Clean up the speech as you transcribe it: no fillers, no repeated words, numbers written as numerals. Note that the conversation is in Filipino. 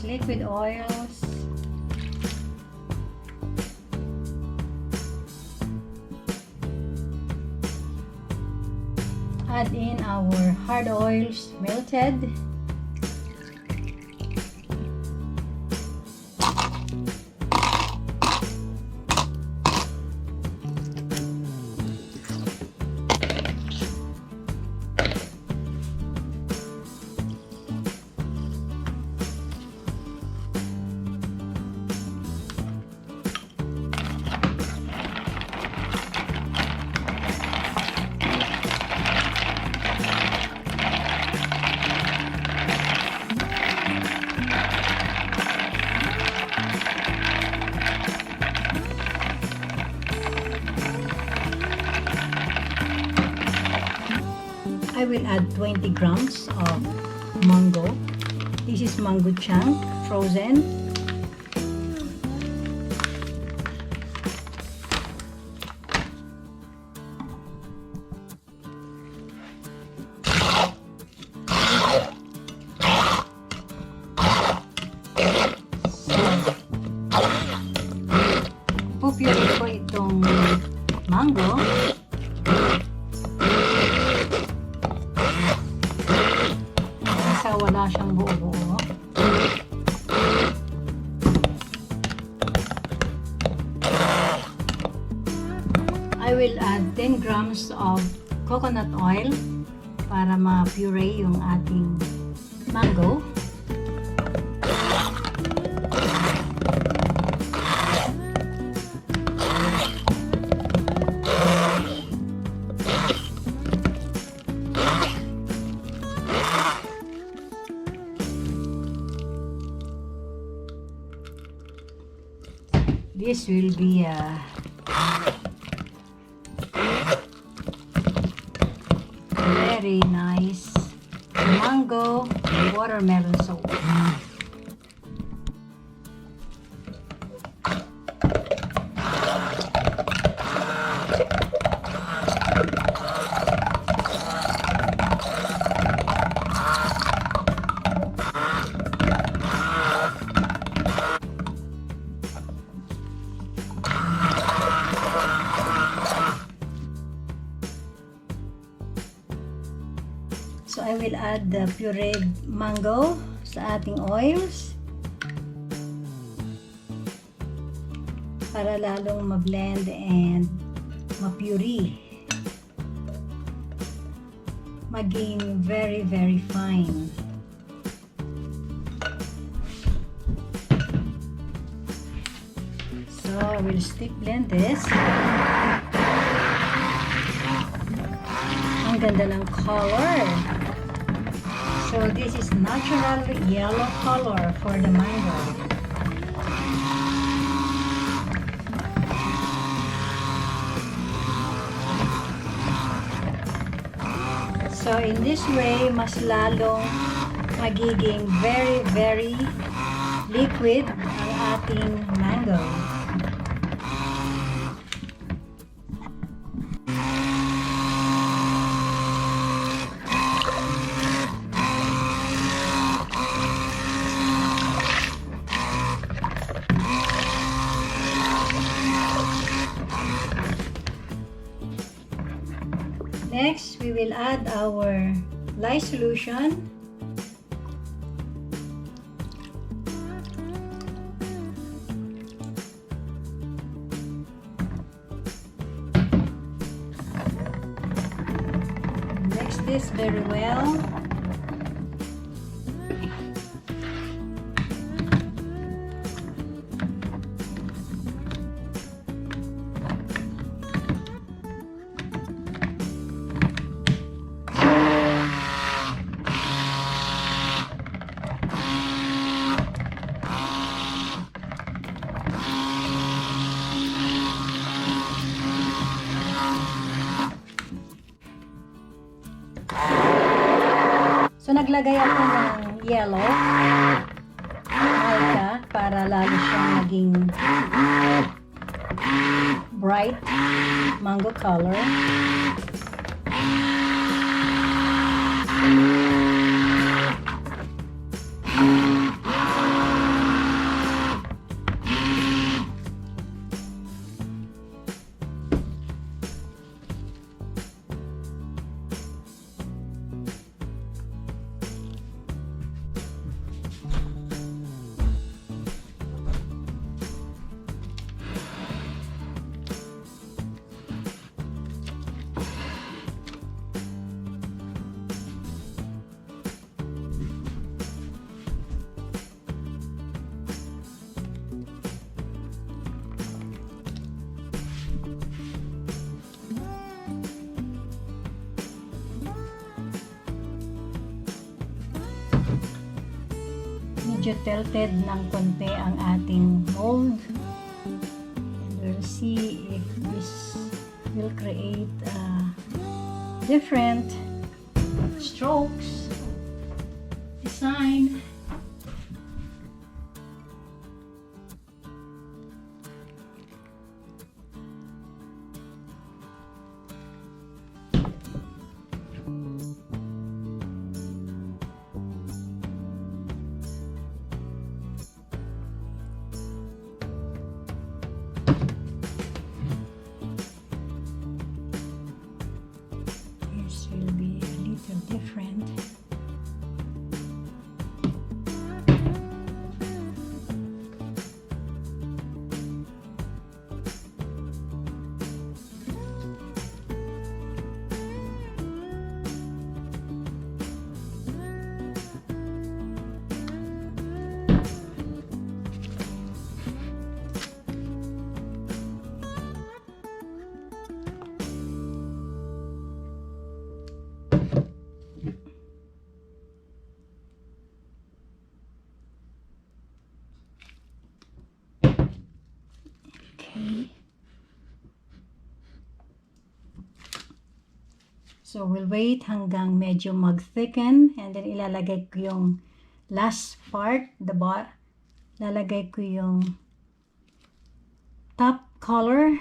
Liquid oils, add in our hard oils melted, I will add 20 grams of mango. This is mango chunk, frozen. Pupure ko itong mango. Wala siyang buo-buo. I will add 10 grams of coconut oil para ma-puree yung ating mango. This will be a very nice mango watermelon soup. So I will add the pureed mango sa ating oils para lalong ma-blend and ma-puree, maging very fine. So I will stick blend this. Ang ganda ng color. So this is natural yellow color for the mango. So in this way, mas lalong magiging very liquid ang ating mango. Next, we will add our lye solution. this very well. So, naglagay ako ng yellow mica para lalo siyang maging bright mango color. Medyo tilted ng konti ang ating mold. And we'll see if this will create different strokes, design. Will be a little different. So, we'll wait hanggang medyo mag-thicken and then ilalagay ko yung last part, lalagay ko yung top color